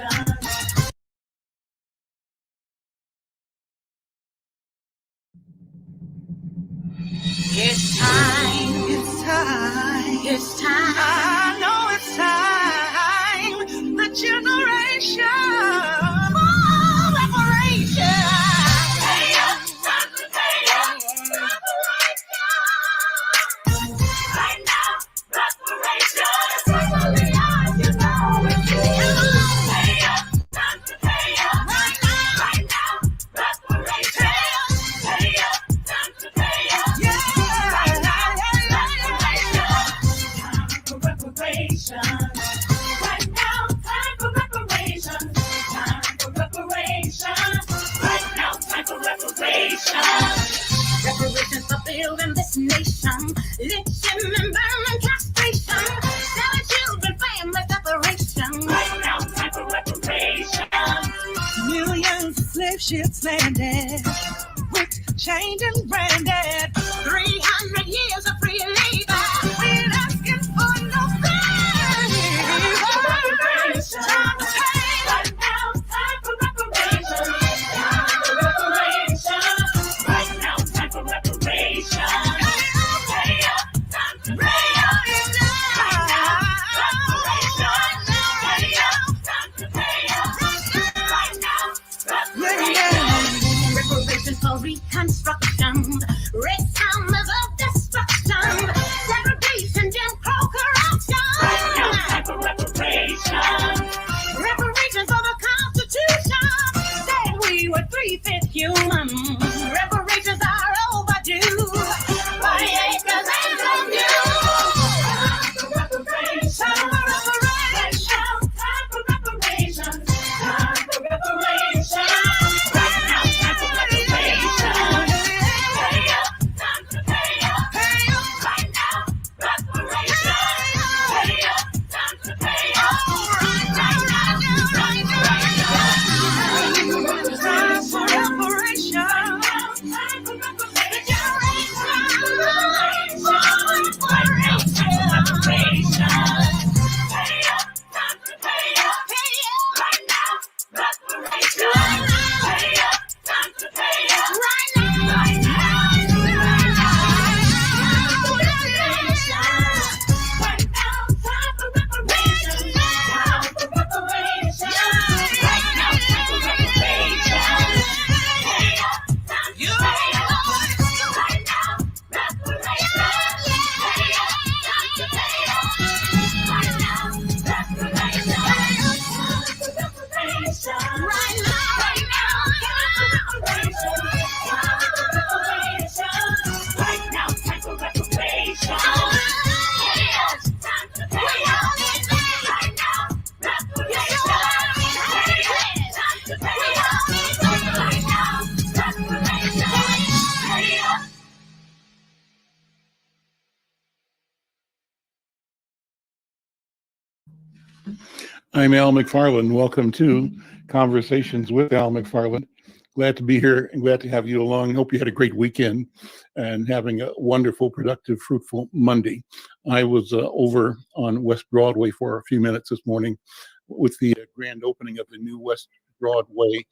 It's time. It's time. It's time. I know it's time. The generation for reparation. Pay up, time to pay up. Reparation. Right now, reparation. Especially ours, you know it's you. Pay up, time to pay up. Right now, reparation. Pay up, time to pay up. Yeah. Right now, time for reparation. Time for reparation. Right now, time for reparation. Reparations for building this nation. Lynching and burning castration. Selling children, family separation. Right now, time for reparation. Millions of slave ships landed, whipped, chained, and branded. 300 years of free labor. We're asking for no reparation. Time to pay. Right now, time for reparation. Time for reparation. Right now, time for reparation. Pay up, time to pay up. Right now, reparation. Pay up, time to pay up. Right now, reparation. Reparations for reconstruction. Red summers of destruction. Segregation, Jim Crow corruption. Right now, time for reparation. Reparations for the Constitution. Said we were 3/5 human. Reparations are overdue. 40 acres and some new. Time for reparation. Time for reparation. Time for reparation. Time for reparation. Right now, time for reparation. Pay up, time to pay up. Pay up. Right now, reparation. Pay up, time to pay up. Right now, time for reparation. Time for I'm Al McFarlane. Welcome to Conversations with Al McFarlane. Glad to be here and glad to have you along. Hope you had a great weekend and having a wonderful, productive, fruitful Monday. I was over on West Broadway for a few minutes this morning with the grand opening of the new West Broadway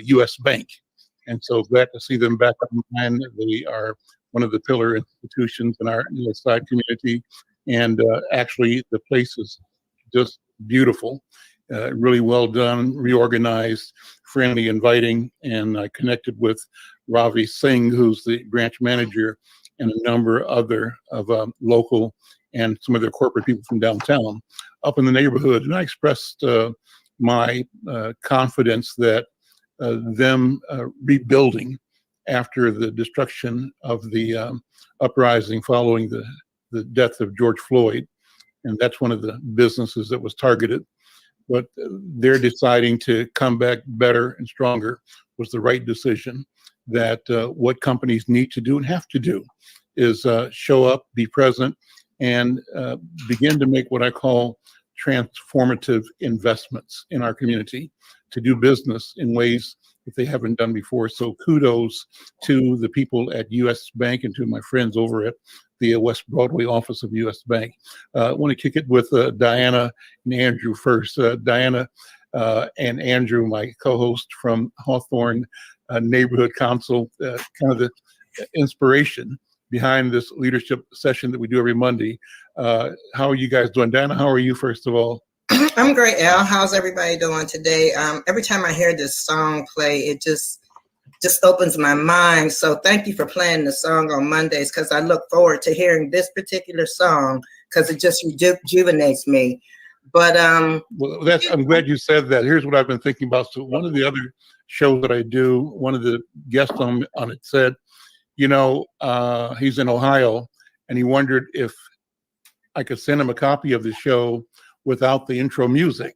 U.S. Bank. And so glad to see them back online. They are one of the pillar institutions in our North Side community. And actually, the place is just beautiful, really well done, reorganized, friendly, inviting. And I connected with Ravi Singh, who's the branch manager, and a number other of local and some of their corporate people from downtown up in the neighborhood. And I expressed my confidence that them rebuilding after the destruction of the uprising following the death of George Floyd, and that's one of the businesses that was targeted. But they're deciding to come back better and stronger was the right decision. That what companies need to do and have to do is show up, be present, and begin to make what I call transformative investments in our community to do business in ways that they haven't done before. So kudos to the people at U.S. Bank and to my friends over at the West Broadway office of U.S. Bank. I want to kick it with Diana and Andrew first. Diana, and Andrew, my co-host from Hawthorne Neighborhood Council, kind of the inspiration behind this leadership session that we do every Monday. How are you guys doing? Dana, how are you, first of all? I'm great, Al. How's everybody doing today? Every time I hear this song play, it just opens my mind. So thank you for playing the song on Mondays, because I look forward to hearing this particular song because it just rejuvenates me. But well, I'm glad you said that. Here's what I've been thinking about. So one of the other shows that I do, one of the guests on it said, you know, he's in Ohio, and he wondered if I could send him a copy of the show without the intro music.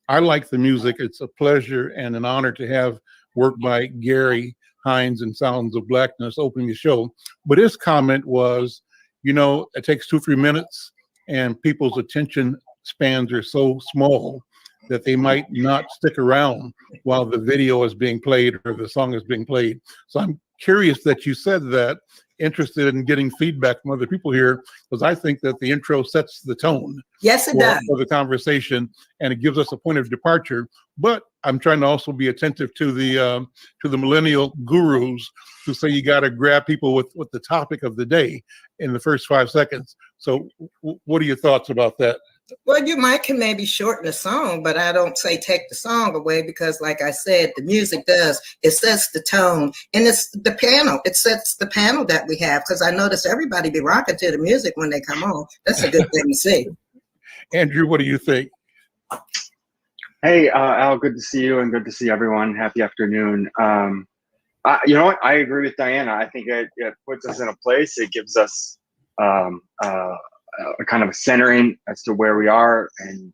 I like the music. It's a pleasure and an honor to have work by Gary Hines and Sounds of Blackness opening the show. But his comment was, you know, it takes 2-3 minutes, and people's attention spans are so small that they might not stick around while the video is being played or the song is being played. So I'm curious that you said that, interested in getting feedback from other people here, because I think that the intro sets the tone. Yes, it does. For the conversation, and it gives us a point of departure. But I'm trying to also be attentive to the millennial gurus who say you got to grab people with the topic of the day in the first 5 seconds. So what are your thoughts about that? Well, you can maybe shorten the song, but I don't say take the song away, because like I said, the music it sets the tone, and it's the panel. It sets the panel that we have, because I notice everybody be rocking to the music when they come on. That's a good thing to see. Andrew, what do you think? Hey, Al, good to see you, and good to see everyone. Happy afternoon. You know what? I agree with Diana. I think it puts us in a place. It gives us a kind of a centering as to where we are, and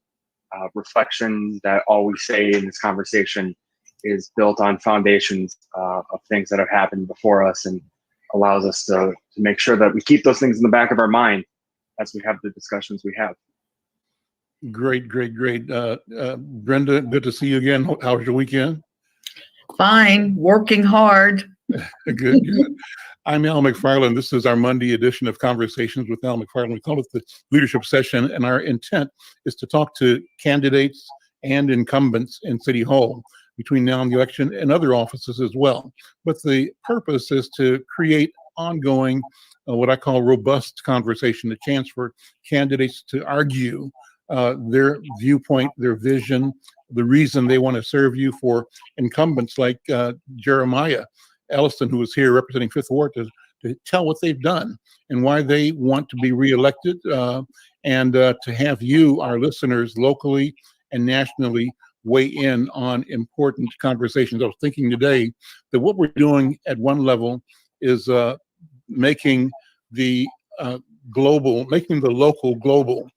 reflection that all we say in this conversation is built on foundations of things that have happened before us, and allows us to make sure that we keep those things in the back of our mind as we have the discussions we have. Great. Brenda, good to see you again. How was your weekend? Fine, working hard. Good. I'm Al McFarlane. This is our Monday edition of Conversations with Al McFarlane. We call it the leadership session, and our intent is to talk to candidates and incumbents in City Hall between now and the election, and other offices as well. But the purpose is to create ongoing, what I call robust conversation, a chance for candidates to argue their viewpoint, their vision, the reason they want to serve you, for incumbents like Jeremiah Ellison, who is here representing Fifth Ward, to tell what they've done and why they want to be reelected, and to have you, our listeners, locally and nationally, weigh in on important conversations. I was thinking today that what we're doing at one level is making the local global.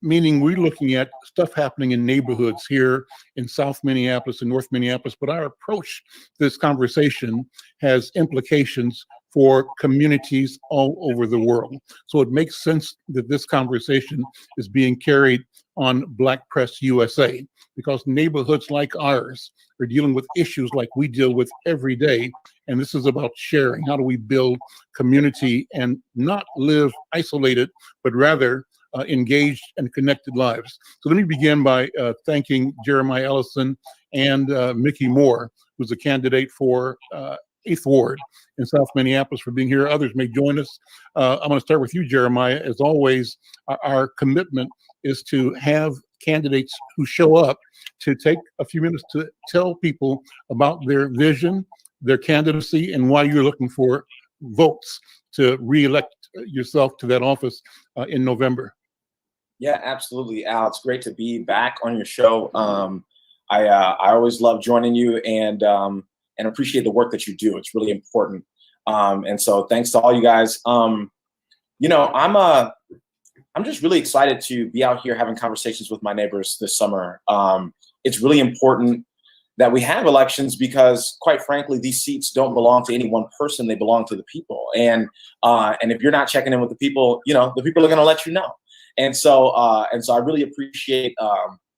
Meaning we're looking at stuff happening in neighborhoods here in South Minneapolis and North Minneapolis, but our approach to this conversation has implications for communities all over the world. So it makes sense that this conversation is being carried on Black Press USA, because neighborhoods like ours are dealing with issues like we deal with every day. And this is about sharing. How do we build community and not live isolated, but rather engaged and connected lives? So let me begin by thanking Jeremiah Ellison and Mickey Moore, who's a candidate for 8th Ward in South Minneapolis, for being here. Others may join us. I'm going to start with you, Jeremiah. As always, our commitment is to have candidates who show up to take a few minutes to tell people about their vision, their candidacy, and why you're looking for votes to re-elect yourself to that office in November. Yeah, absolutely, Al. It's great to be back on your show. I always love joining you, and appreciate the work that you do. It's really important. And so thanks to all you guys. You know, I'm just really excited to be out here having conversations with my neighbors this summer. It's really important that we have elections, because quite frankly, these seats don't belong to any one person. They belong to the people. And if you're not checking in with the people, you know, the people are going to let you know. And so I really appreciate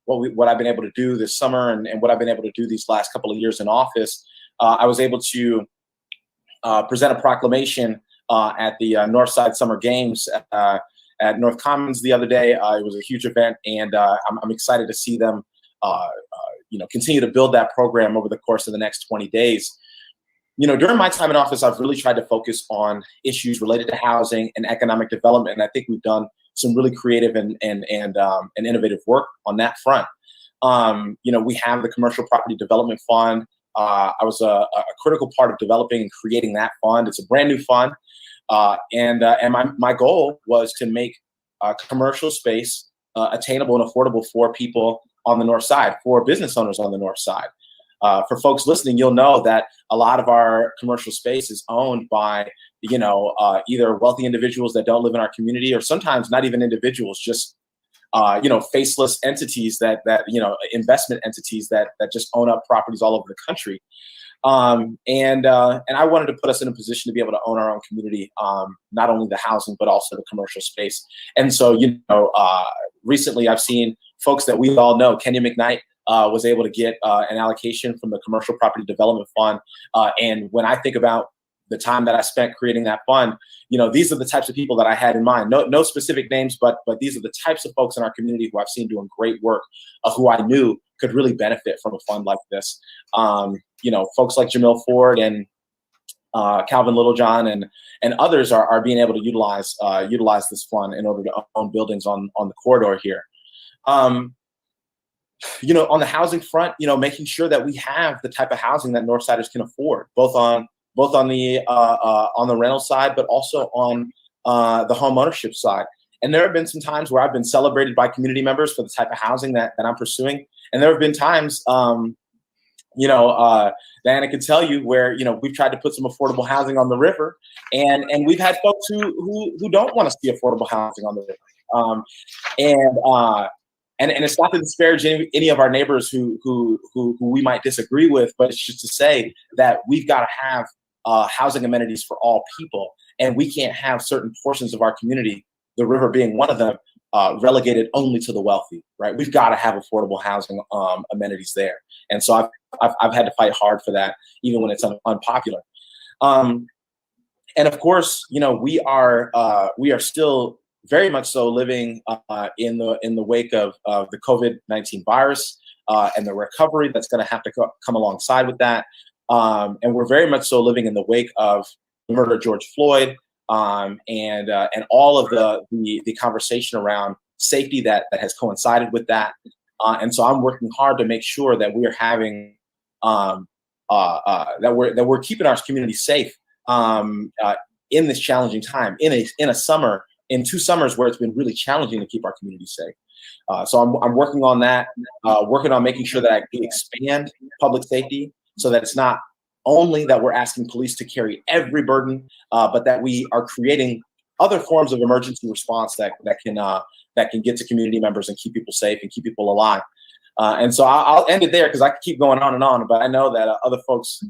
what I've been able to do this summer, and what I've been able to do these last couple of years in office. I was able to present a proclamation at the Northside Summer Games at North Commons the other day. It was a huge event, and I'm excited to see them continue to build that program over the course of the next 20 days. During my time in office, I've really tried to focus on issues related to housing and economic development, and I think we've done some really creative and innovative work on that front. We have the Commercial Property Development Fund. I was a critical part of developing and creating that fund. It's a brand new fund, and my goal was to make commercial space attainable and affordable for people on the north side, for business owners on the north side. For folks listening, you'll know that a lot of our commercial space is owned by, either wealthy individuals that don't live in our community, or sometimes not even individuals, just, faceless entities that investment entities that just own up properties all over the country. And I wanted to put us in a position to be able to own our own community, not only the housing, but also the commercial space. And so, recently I've seen folks that we all know. Kenya McKnight was able to get an allocation from the Commercial Property Development Fund. And when I think about the time that I spent creating that fund, these are the types of people that I had in mind. No specific names, but these are the types of folks in our community who I've seen doing great work, who I knew could really benefit from a fund like this. Folks like Jamil Ford and Calvin Littlejohn and others are being able to utilize this fund in order to own buildings on the corridor here. On the housing front, making sure that we have the type of housing that Northsiders can afford, both on the rental side, but also on the home ownership side. And there have been some times where I've been celebrated by community members for the type of housing that I'm pursuing. And there have been times, Diana can tell you, where we've tried to put some affordable housing on the river, and we've had folks who don't want to see affordable housing on the river. And it's not to disparage any of our neighbors who we might disagree with, but it's just to say that we've got to have housing amenities for all people, and we can't have certain portions of our community, the river being one of them, relegated only to the wealthy, right? We've got to have affordable housing amenities there, and so I've had to fight hard for that, even when it's unpopular. And of course, we are still very much so living in the wake of the COVID-19 virus and the recovery that's going to have to come alongside with that. And we're very much so living in the wake of the murder of George Floyd, and all of the conversation around safety that has coincided with that. And so I'm working hard to make sure that we are having that we're keeping our community safe in this challenging time, in 2 summers where it's been really challenging to keep our community safe. So I'm working on that, working on making sure that I can expand public safety, so that it's not only that we're asking police to carry every burden, but that we are creating other forms of emergency response that can get to community members and keep people safe and keep people alive. And so I'll end it there, because I could keep going on and on, but I know that other folks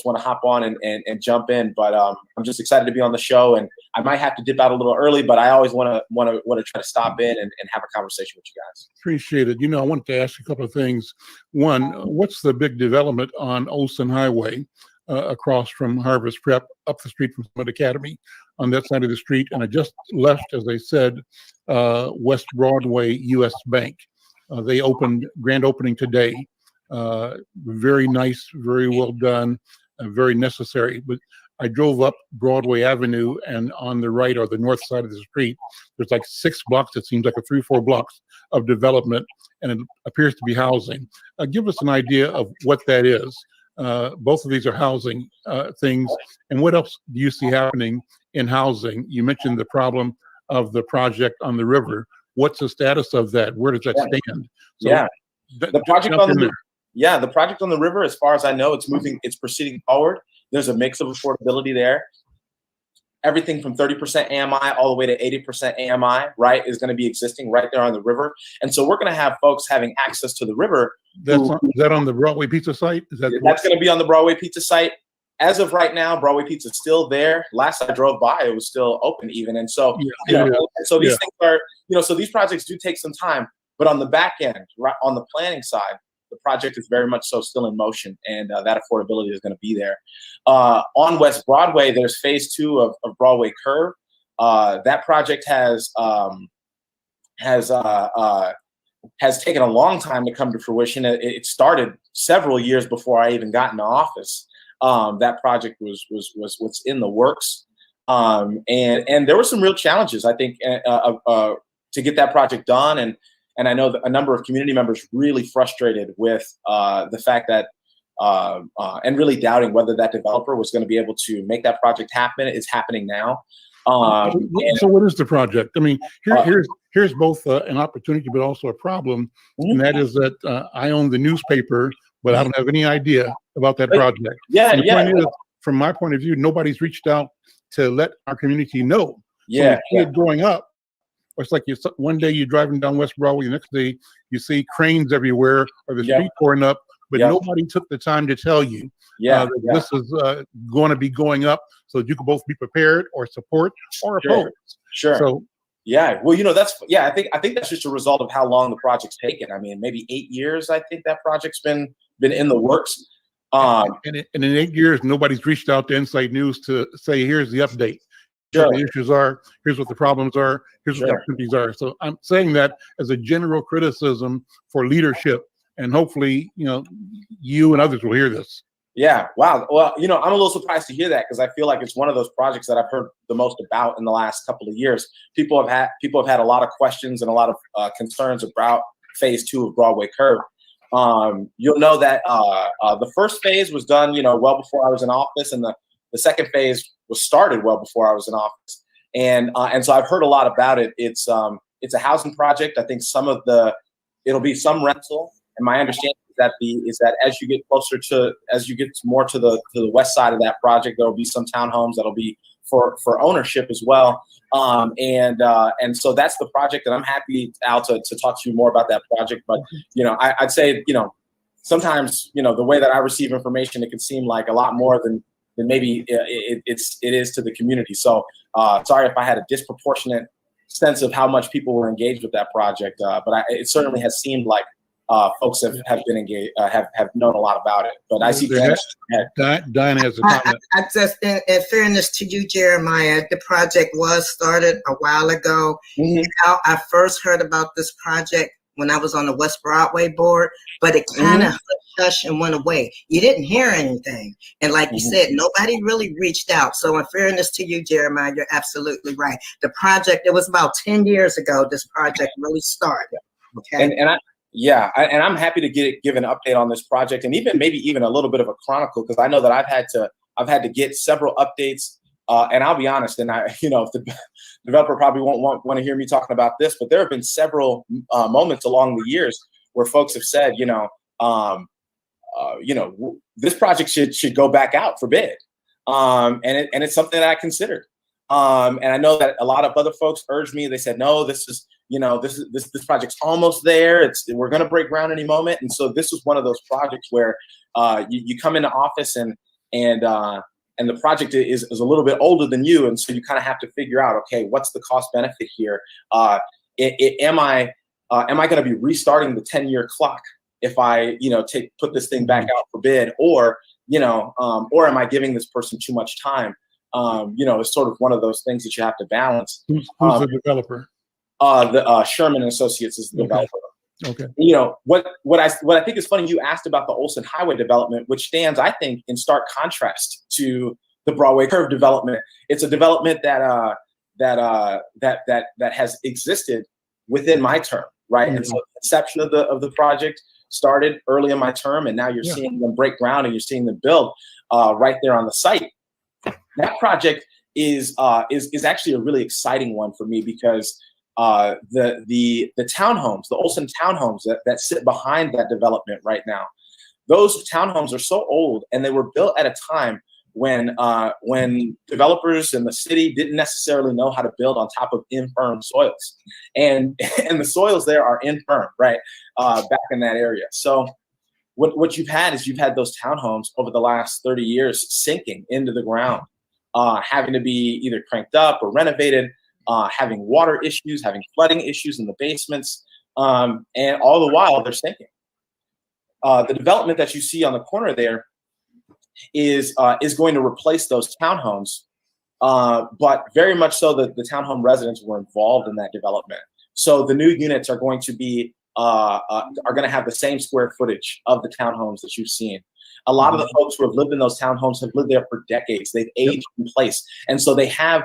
want to hop on and jump in. But I'm just excited to be on the show, and I might have to dip out a little early, but I always want to try to stop in and have a conversation with you guys. Appreciate it. I wanted to ask you a couple of things. One, what's the big development on Olson Highway across from Harvest Prep, up the street from Summit Academy, on that side of the street? And I just left, as I said, West Broadway US Bank. They opened, grand opening today. Very nice, very well done, very necessary. But I drove up Broadway Avenue, and on the right, or the north side of the street, there's like 6 blocks, it seems like, or 3 or 4 blocks of development, and it appears to be housing. Give us an idea of what that is. Both of these are housing things. And what else do you see happening in housing? You mentioned the problem of the project on the river. What's the status of that? Where does that stand? So the project on the the project on the river, as far as I know, it's proceeding forward. There's a mix of affordability there. Everything from 30% AMI all the way to 80% AMI, right, is going to be existing right there on the river. And so we're going to have folks having access to the river. Is that on the Broadway Pizza site? That's going to be on the Broadway Pizza site. As of right now, Broadway Pizza is still there. Last I drove by, it was still open even. And so, so these things are, so these projects do take some time, but on the back end, right, on the planning side, the project is very much so still in motion, and that affordability is going to be there. On West Broadway, there's phase 2 of Broadway Curve. That project has has taken a long time to come to fruition. It started several years before I even got into office. That project was what's in the works, and there were some real challenges, I think, to get that project done. And I know that a number of community members really frustrated with the fact that and really doubting whether that developer was going to be able to make that project happen. It's happening now. So what is the project? I mean, here's both an opportunity, but also a problem, and that is that I own the newspaper, but I don't have any idea about that project. From my point of view, nobody's reached out to let our community know. So you see it growing up. It's like one day you're driving down West Broadway, the next day you see cranes everywhere or the street pouring up, but nobody took the time to tell you that this is going to be going up, so that you can both be prepared or support or oppose. Sure. So well, I think that's just a result of how long the project's taken. I mean, maybe 8 years. I think that project's been in the works. And in 8 years, nobody's reached out to Insight News to say, here's the update. Here's what the issues are. Here's what the problems are. Here's what the opportunities are. So I'm saying that as a general criticism for leadership, and hopefully, you and others will hear this. Yeah. Wow. Well, I'm a little surprised to hear that, because I feel like it's one of those projects that I've heard the most about in the last couple of years. People have had a lot of questions and a lot of concerns about phase 2 of Broadway Curve. You'll know that the first phase was done, well before I was in office, and the second phase was started well before I was in office. And so I've heard a lot about it. It's a housing project. I think it'll be some rental. And my understanding is that as you get more to the west side of that project, there will be some townhomes that'll be for ownership as well. And so that's the project, and I'm happy, Al, to talk to you more about that project. But I'd say sometimes the way that I receive information, it can seem like a lot more than maybe it is to the community. So sorry if I had a disproportionate sense of how much people were engaged with that project, but it certainly has seemed like folks have been engaged, have known a lot about it. But I see Diana has a comment. I just, in fairness to you, Jeremiah, the project was started a while ago. Mm-hmm. I first heard about this project when I was on the West Broadway board, but it kind of hush and went away. You didn't hear anything. And like you said, nobody really reached out. So in fairness to you, Jeremiah, you're absolutely right. The project, it was about 10 years ago, this project really started. Okay. And I'm happy to give an update on this project, and maybe even a little bit of a chronicle, because I know that I've had to get several updates. And I'll be honest, and if the developer probably won't want to hear me talking about this, but there have been several moments along the years where folks have said, this project should go back out for bid, and it's something that I considered. And I know that a lot of other folks urged me. They said, no, this project's almost there. We're going to break ground any moment. And so this was one of those projects where you come into office and the project is a little bit older than you, and so you kind of have to figure out, okay, what's the cost benefit here? Am I going to be restarting the 10-year clock if I put this thing back out for bid, or am I giving this person too much time? It's sort of one of those things that you have to balance. Who's the developer? The Sherman Associates is the developer. Okay. What I think is funny, you asked about the Olson Highway development, which stands, I think, in stark contrast to the Broadway Curve development. It's a development that has existed within my term, right? And so the inception of the project started early in my term, and now you're seeing them break ground and you're seeing them build right there on the site. That project is actually a really exciting one for me, because the townhomes, the Olson townhomes that sit behind that development right now, those townhomes are so old, and they were built at a time when developers in the city didn't necessarily know how to build on top of infirm soils, and the soils there are infirm, right, back in that area. So what you've had those townhomes over the last 30 years sinking into the ground, having to be either cranked up or renovated, having water issues, having flooding issues in the basements, and all the while they're sinking. The development that you see on the corner there is going to replace those townhomes, but very much so that the townhome residents were involved in that development. So the new units are going to be are going to have the same square footage of the townhomes that you've seen. A lot of the folks who have lived in those townhomes have lived there for decades. They've aged in place, and so they have,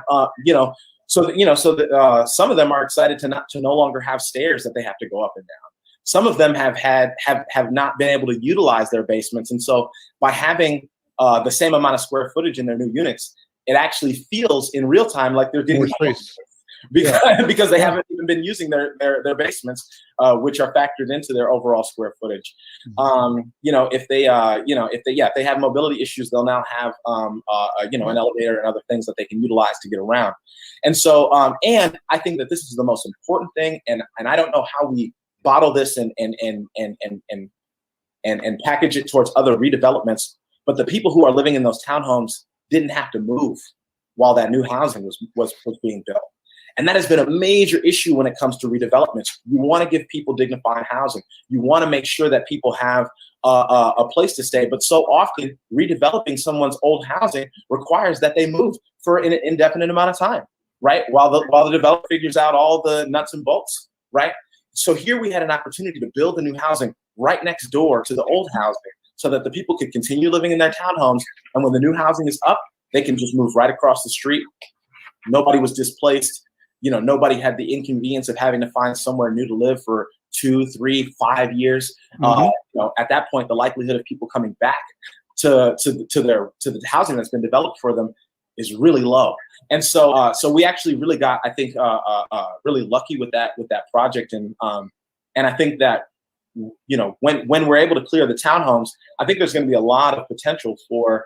some of them are excited to no longer have stairs that they have to go up and down. Some of them have not been able to utilize their basements, and so by having the same amount of square footage in their new units, it actually feels in real time like they're getting more space. because they haven't even been using their basements, which are factored into their overall square footage. If they have mobility issues, they'll now have an elevator and other things that they can utilize to get around. And so and I think that this is the most important thing, and I don't know how we bottle this and package it towards other redevelopments, but the people who are living in those townhomes didn't have to move while that new housing was being built. And that has been a major issue when it comes to redevelopments. You want to give people dignified housing. You want to make sure that people have a place to stay. But so often, redeveloping someone's old housing requires that they move for an indefinite amount of time, right? While the developer figures out all the nuts and bolts, right? So here we had an opportunity to build the new housing right next door to the old housing so that the people could continue living in their townhomes. And when the new housing is up, they can just move right across the street. Nobody was displaced. Nobody had the inconvenience of having to find somewhere new to live for 2, 3, 5 years. At that point, the likelihood of people coming back to the housing that's been developed for them is really low. And so we actually really got, I think, really lucky with that project. And I think that when we're able to clear the townhomes, I think there's going to be a lot of potential for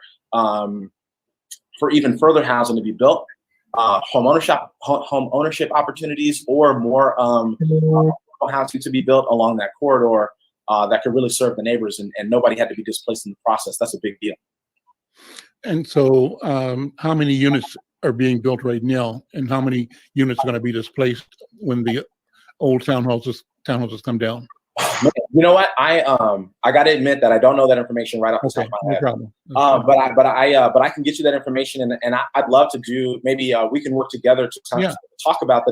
even further housing to be built. Home ownership opportunities, or more housing to be built along that corridor that could really serve the neighbors, and nobody had to be displaced in the process. That's a big deal. And so how many units are being built right now, and how many units are going to be displaced when the old townhouses come down? You know what? I got to admit that I don't know that information right off the top of my head. No problem. But I can get you that information, and I'd love to do. Maybe we can work together to talk about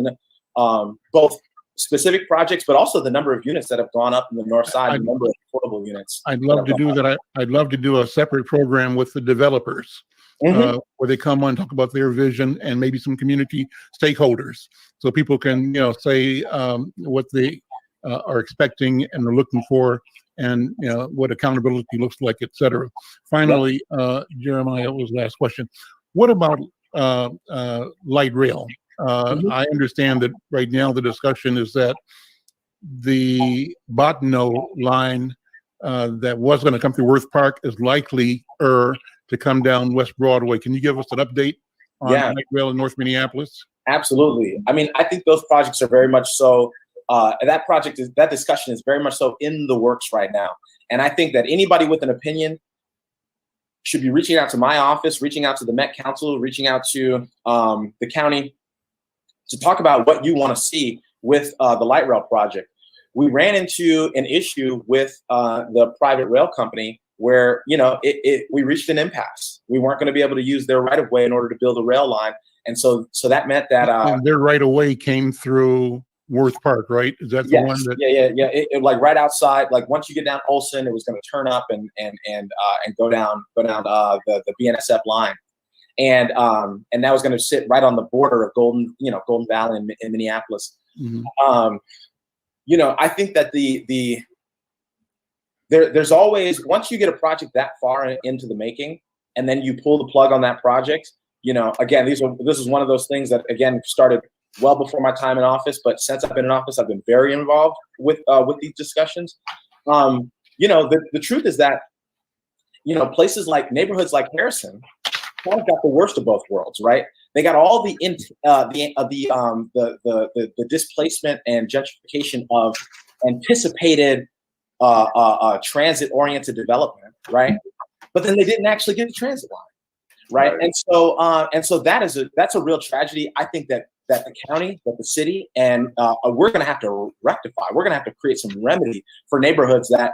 both specific projects, but also the number of units that have gone up in the north side, the number of affordable units. I'd love to do that. I'd love to do a separate program with the developers. Where they come on and talk about their vision, and maybe some community stakeholders, so people can say what they are expecting and are looking for, and what accountability looks like, etc. Finally, Jeremiah, was the last question. What about light rail? I understand that right now the discussion is that the Botno line that was going to come through Worth Park is likely to come down West Broadway. Can you give us an update on light rail in North Minneapolis? Absolutely. I mean, I think those projects are very much so. That discussion is very much so in the works right now. And I think that anybody with an opinion should be reaching out to my office, reaching out to the Met Council, reaching out to the county to talk about what you want to see with the light rail project. We ran into an issue with the private rail company where, we reached an impasse. We weren't going to be able to use their right of way in order to build a rail line. And so that meant that and their right of way came through Worth Park, right? Is that the one that? Yeah. It like right outside, like once you get down Olson, it was going to turn up and go down the BNSF line, and that was going to sit right on the border of Golden Valley in Minneapolis. I think that there's always, once you get a project that far into the making, and then you pull the plug on that project, again, this is one of those things that again started well before my time in office, but since I've been in office, I've been very involved with these discussions. The truth is that, places like neighborhoods like Harrison kind of got the worst of both worlds, right? They got all the displacement and gentrification of anticipated transit-oriented development, right? But then they didn't actually get the transit line, right? And so that's a real tragedy. I think that the county, that the city, and we're going to have to rectify. We're going to have to create some remedy for neighborhoods that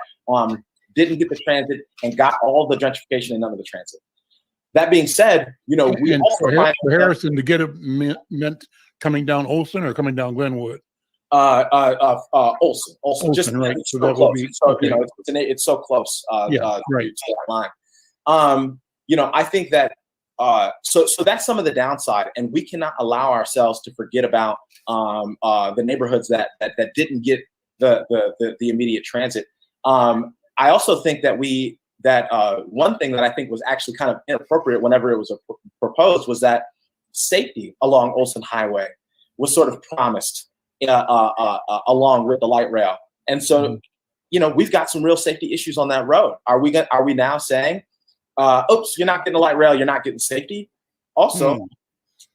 didn't get the transit and got all the gentrification and none of the transit. That being said, we also for Harrison to get it meant coming down Olson or coming down Glenwood. Olson. Just right. it's So so that will close. be So okay. it's so close. Yeah, right. To that line. I think that so that's some of the downside, and we cannot allow ourselves to forget about the neighborhoods that didn't get the immediate transit. I also think that one thing that I think was actually kind of inappropriate whenever it was proposed was that safety along Olson Highway was sort of promised along with the light rail, and so we've got some real safety issues on that road. Are we now saying, oops, you're not getting the light rail, you're not getting safety? Also,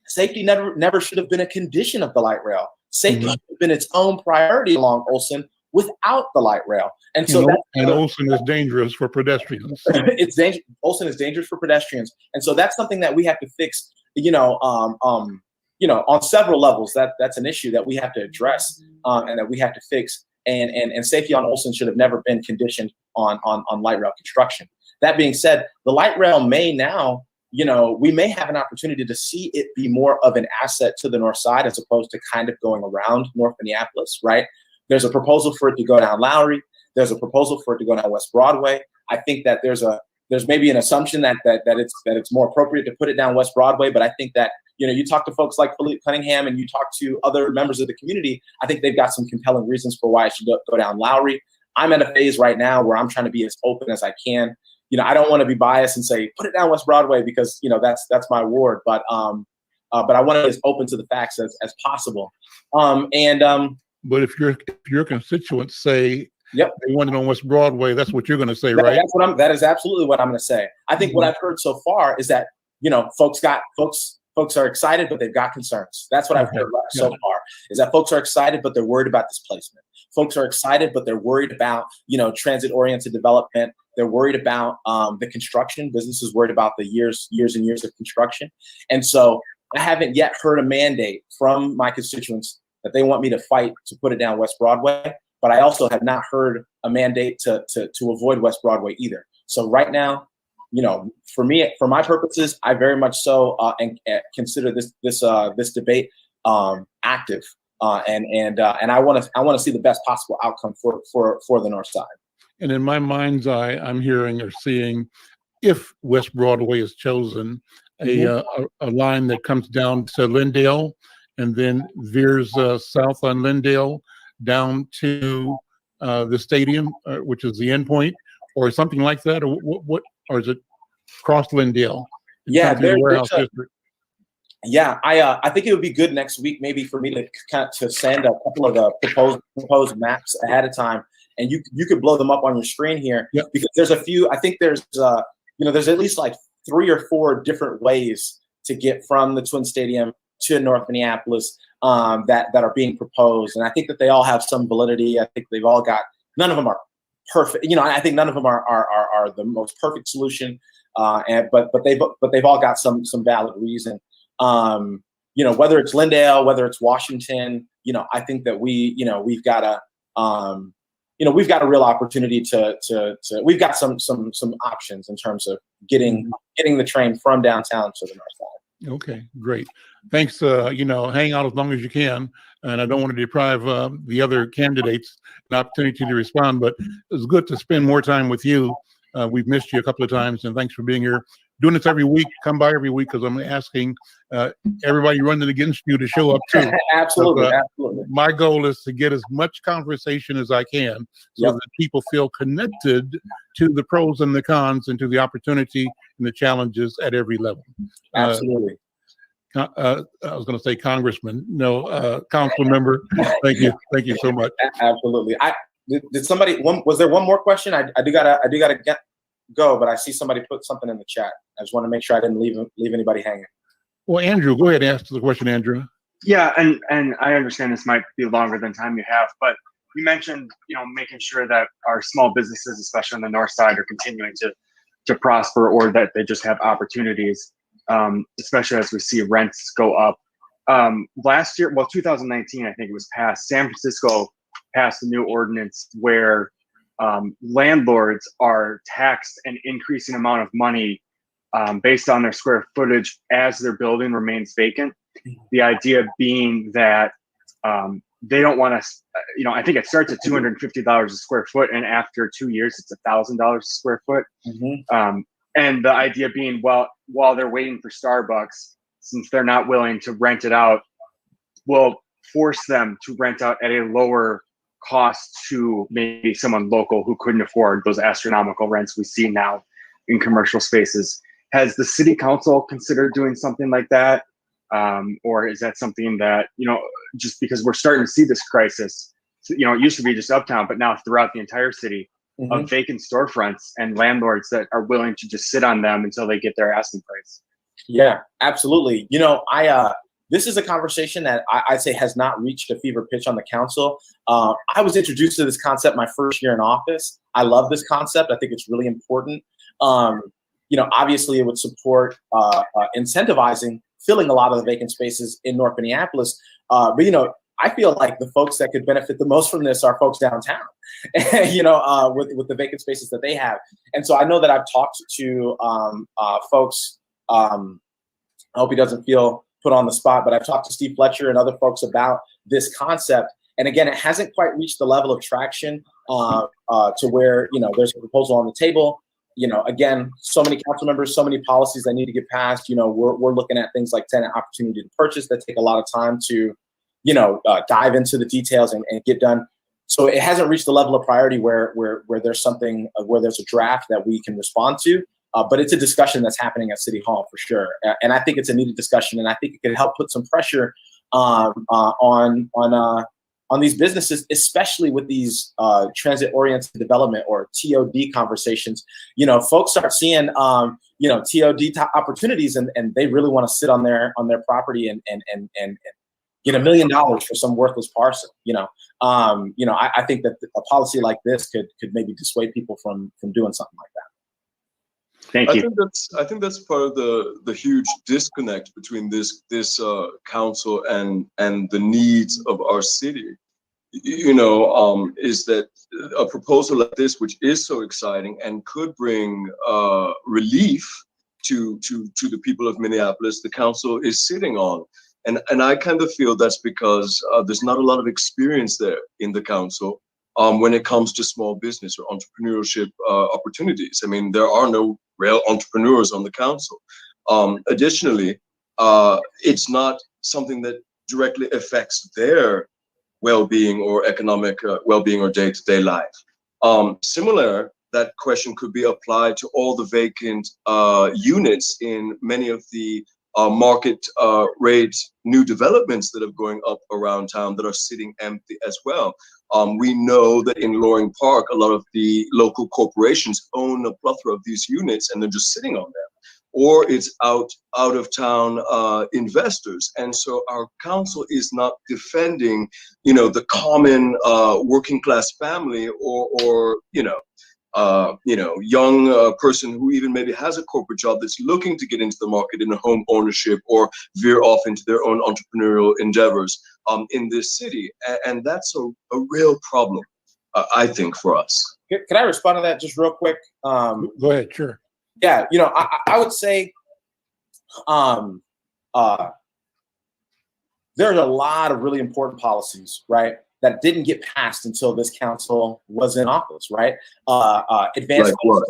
safety never should have been a condition of the light rail. Safety should have been its own priority along Olson without the light rail. And so Olson is dangerous for pedestrians. It's dangerous. Olson is dangerous for pedestrians, and so that's something that we have to fix. On several levels, that's an issue that we have to address and that we have to fix. And safety on Olson should have never been conditioned on light rail construction. That being said, the light rail may now, we may have an opportunity to see it be more of an asset to the north side as opposed to kind of going around North Minneapolis, right? There's a proposal for it to go down Lowry. There's a proposal for it to go down West Broadway. I think that there's maybe an assumption that it's more appropriate to put it down West Broadway, but I think that you talk to folks like Philippe Cunningham and you talk to other members of the community, I think they've got some compelling reasons for why it should go down Lowry. I'm at a phase right now where I'm trying to be as open as I can. I don't want to be biased and say put it down West Broadway because that's my ward, but I want to be as open to the facts as possible. But if your constituents say yep, they want it on West Broadway, that's what you're going to say, right? That is absolutely what I'm going to say. I think what I've heard so far is that folks are excited, but they've got concerns. That's what I've heard so far, is that folks are excited, but they're worried about displacement. Folks are excited, but they're worried about, transit-oriented development. They're worried about the construction. Businesses worried about the years and years of construction. And so I haven't yet heard a mandate from my constituents that they want me to fight to put it down West Broadway. But I also have not heard a mandate to avoid West Broadway either. So right now, for me, for my purposes, I very much so consider this debate active, and I want to see the best possible outcome for the north side. And in my mind's eye, I'm hearing or seeing, if West Broadway is chosen, a line that comes down to Lindale and then veers south on Lindale down to the stadium, which is the end point, or something like that, or what? Or is it cross Lindale? Yeah, I think it would be good next week, maybe for me to send a couple of the proposed maps ahead of time, and you could blow them up on your screen here, because there's a few. I think there's there's at least like 3 or 4 different ways to get from the Twin Stadium to North Minneapolis that are being proposed, and I think that they all have some validity. I think they've all got, none of them are perfect. I think none of them are the most perfect solution. But they've all got some valid reason. Whether it's Lindale, whether it's Washington, I think that we've got a real opportunity to we've got some options in terms of getting the train from downtown to the north side. Okay, great. Thanks. Hang out as long as you can. And I don't want to deprive the other candidates an opportunity to respond, but it's good to spend more time with you. We've missed you a couple of times, and thanks for being here. Doing this every week. Come by every week, because I'm asking everybody running against you to show up too. Absolutely, but, absolutely. My goal is to get as much conversation as I can, so that people feel connected to the pros and the cons and to the opportunity and the challenges at every level. Absolutely. I was going to say Congressman. No, council member. Thank you so much. Absolutely. Did somebody? Was there one more question? I do gotta go, but I see somebody put something in the chat. I just want to make sure I didn't leave anybody hanging. Well, Andrew, go ahead and ask the question, Andrew. Yeah, and I understand this might be longer than time you have, but you mentioned making sure that our small businesses, especially on the north side, are continuing to prosper, or that they just have opportunities. Especially as we see rents go up. Last year, 2019, I think it was passed, San Francisco passed a new ordinance where landlords are taxed an increasing amount of money based on their square footage as their building remains vacant. The idea being that they don't want to, I think it starts at $250 a square foot, and after 2 years, it's $1,000 a square foot. Mm-hmm. And the idea being, well, while they're waiting for Starbucks, since they're not willing to rent it out, we'll force them to rent out at a lower cost to maybe someone local who couldn't afford those astronomical rents we see now in commercial spaces. Has the city council considered doing something like that? Or is that something that, just because we're starting to see this crisis, it used to be just uptown, but now throughout the entire city, Mm-hmm. of vacant storefronts and landlords that are willing to just sit on them until they get their asking price. Yeah, absolutely. This is a conversation that I'd say has not reached a fever pitch on the council. I was introduced to this concept my first year in office. I love this concept. I think it's really important. Obviously it would support incentivizing filling a lot of the vacant spaces in North Minneapolis. But I feel like the folks that could benefit the most from this are folks downtown, with the vacant spaces that they have. And so I know that I've talked to folks. I hope he doesn't feel put on the spot, but I've talked to Steve Fletcher and other folks about this concept. And again, it hasn't quite reached the level of traction to where, there's a proposal on the table. Again, so many council members, so many policies that need to get passed. We're looking at things like tenant opportunity to purchase that take a lot of time to, dive into the details and get done. So it hasn't reached the level of priority where there's something, where there's a draft that we can respond to. But it's a discussion that's happening at City Hall for sure. And I think it's a needed discussion, and I think it can help put some pressure on these businesses, especially with these transit-oriented development or TOD conversations. Folks start seeing TOD opportunities, and they really want to sit on their property and get $1 million for some worthless parcel. I think that a policy like this could maybe dissuade people from doing something like that. Thank you. I think that's part of the huge disconnect between this council and the needs of our city. Is that a proposal like this, which is so exciting and could bring relief to the people of Minneapolis, the council is sitting on. And I kind of feel that's because there's not a lot of experience there in the council when it comes to small business or entrepreneurship opportunities. I mean, there are no real entrepreneurs on the council. Additionally, it's not something that directly affects their well-being or economic well-being or day-to-day life. Similar, that question could be applied to all the vacant units in many of the market rate new developments that are going up around town that are sitting empty as well. We know that in Loring Park, a lot of the local corporations own a plethora of these units and they're just sitting on them. Or it's out of town investors. And so our council is not defending, the common working class family or young person who even maybe has a corporate job that's looking to get into the market in a home ownership or veer off into their own entrepreneurial endeavors in this city. And that's a real problem, I think, for us. Can I respond to that just real quick? Go ahead, sure. Yeah, I would say there's a lot of really important policies, right, that didn't get passed until this council was in office, right? Advanced. Like what?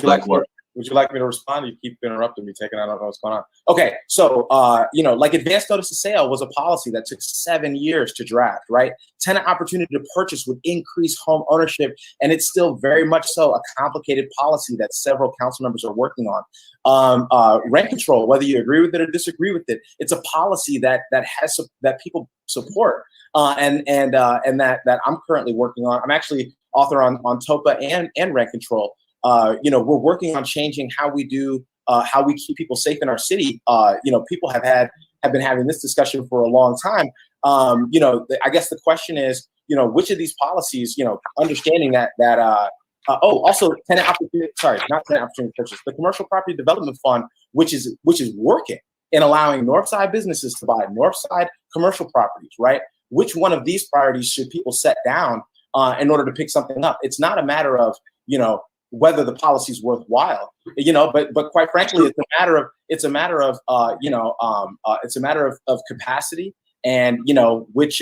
Like what? Would you like me to respond? You keep interrupting me, I don't know what's going on. Okay, so like advanced notice of sale was a policy that took 7 years to draft, right? Tenant opportunity to purchase would increase home ownership, and it's still very much so a complicated policy that several council members are working on. Rent control, whether you agree with it or disagree with it, it's a policy that people support, and that I'm currently working on. I'm actually author on TOPA and rent control. We're working on changing how we do, how we keep people safe in our city. People have been having this discussion for a long time. I guess the question is, which of these policies, understanding also tenant opportunity, not tenant opportunity purchase, the Commercial Property Development Fund, which is working in allowing Northside businesses to buy Northside commercial properties, right? Which one of these priorities should people set down in order to pick something up? It's not a matter of, whether the policy is worthwhile, but quite frankly, it's a matter of capacity and which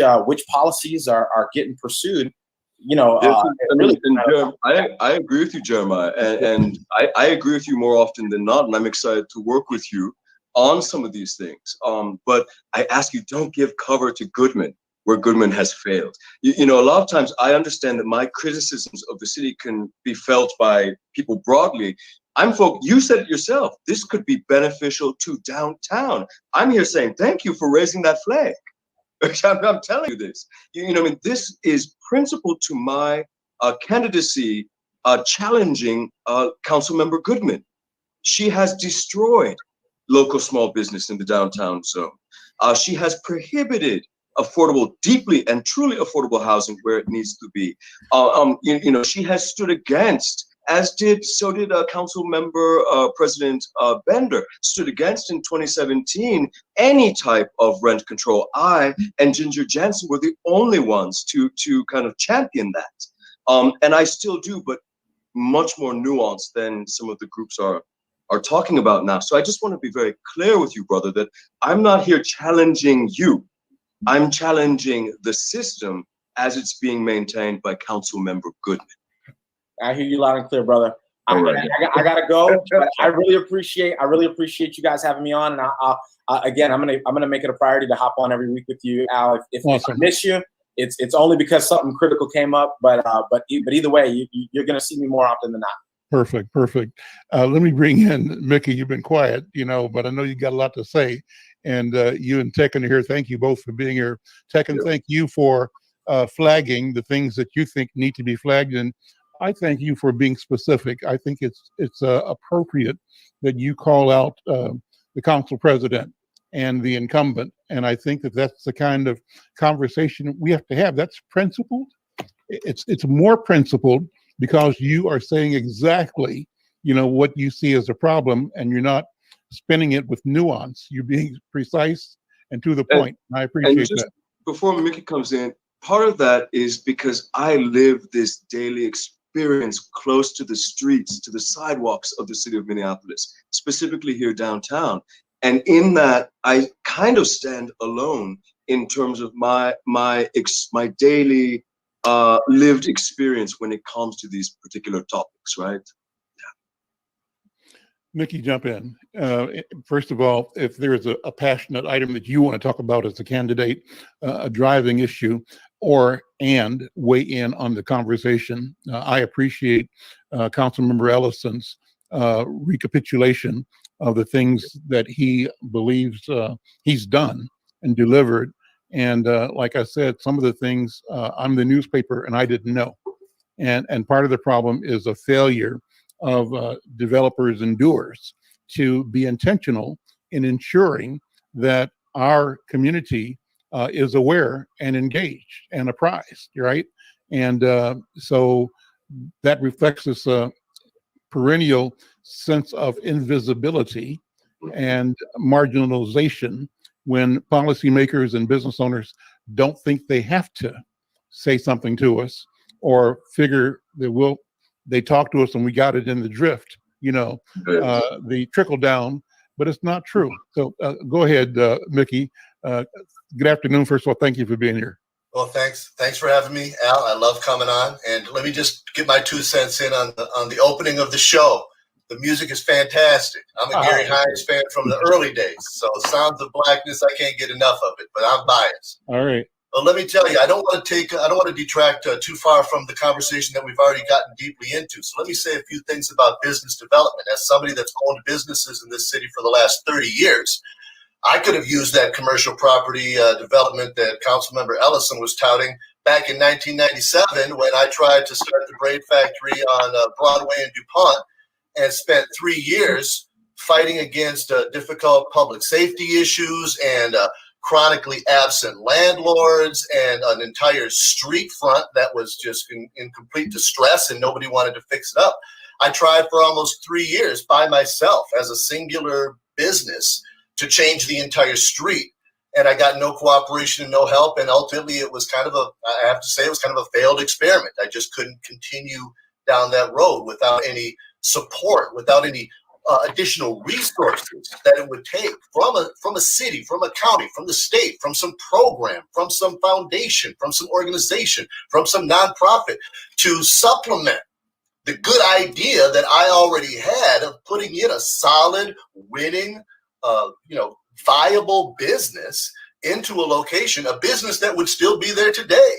policies are getting pursued. Yes, Really, I agree with you, Jeremiah, and I agree with you more often than not, and I'm excited to work with you on some of these things. But I ask you, don't give cover to Goodman where Goodman has failed. A lot of times I understand that my criticisms of the city can be felt by people broadly. You said it yourself, this could be beneficial to downtown. I'm here saying thank you for raising that flag. I'm telling you this. This is principal to my candidacy challenging Councilmember Goodman. She has destroyed local small business in the downtown zone. She has prohibited affordable, deeply and truly affordable housing where it needs to be. She has stood against, so did Council Member President Bender, stood against in 2017 any type of rent control. I and Ginger Jansen were the only ones to kind of champion that. And I still do, but much more nuanced than some of the groups are talking about now. So I just want to be very clear with you, brother, that I'm not here challenging you. I'm challenging the system as it's being maintained by Council Member Goodman. I hear you loud and clear, brother. All right. I gotta go, but I really appreciate you guys having me on. And again, I'm gonna make it a priority to hop on every week with you, Al. If I miss you, it's only because something critical came up. But either way, you're gonna see me more often than not. Perfect. Let me bring in Mickey. You've been quiet, but I know you got a lot to say. And you and Tekken are here. Thank you both for being here. Tekken, thank you for flagging the things that you think need to be flagged. And I thank you for being specific. I think it's appropriate that you call out the council president and the incumbent. And I think that's the kind of conversation we have to have. That's principled. It's more principled because you are saying exactly, what you see as a problem, and you're not spinning it with nuance. You're being precise and to the point. And I appreciate that. Before Mickey comes in, part of that is because I live this daily experience close to the streets, to the sidewalks of the city of Minneapolis, specifically here downtown. And in that, I kind of stand alone in terms of my daily lived experience when it comes to these particular topics, right? Mickey, jump in. First of all, if there is a passionate item that you want to talk about as a candidate, a driving issue, and weigh in on the conversation. I appreciate Councilmember Ellison's recapitulation of the things that he believes he's done and delivered. And like I said, some of the things I'm the newspaper and I didn't know. And part of the problem is a failure of developers and doers to be intentional in ensuring that our community is aware and engaged and apprised, right? And so that reflects this perennial sense of invisibility and marginalization when policymakers and business owners don't think they have to say something to us or figure that they talk to us and we got it in the drift, the trickle down, but it's not true. So go ahead, Mickey. Good afternoon. First of all, thank you for being here. Well, thanks for having me, Al. I love coming on. And let me just get my 2 cents in on the opening of the show. The music is fantastic. I'm a Gary Hines fan from the early days. So Sounds of Blackness, I can't get enough of it, but I'm biased. All right. Well, let me tell you, I don't want to detract too far from the conversation that we've already gotten deeply into. So let me say a few things about business development. As somebody that's owned businesses in this city for the last 30 years, I could have used that commercial property development that Councilmember Ellison was touting back in 1997 when I tried to start the braid factory on Broadway and DuPont and spent 3 years fighting against difficult public safety issues and chronically absent landlords and an entire street front that was just in complete distress and nobody wanted to fix it up. I tried for almost 3 years by myself as a singular business to change the entire street. And I got no cooperation and no help. And ultimately it was kind of a failed experiment. I just couldn't continue down that road without any support, without any additional resources that it would take from a city, from a county, from the state, from some program, from some foundation, from some organization, from some nonprofit to supplement the good idea that I already had of putting in a solid, winning, viable business into a location, a business that would still be there today,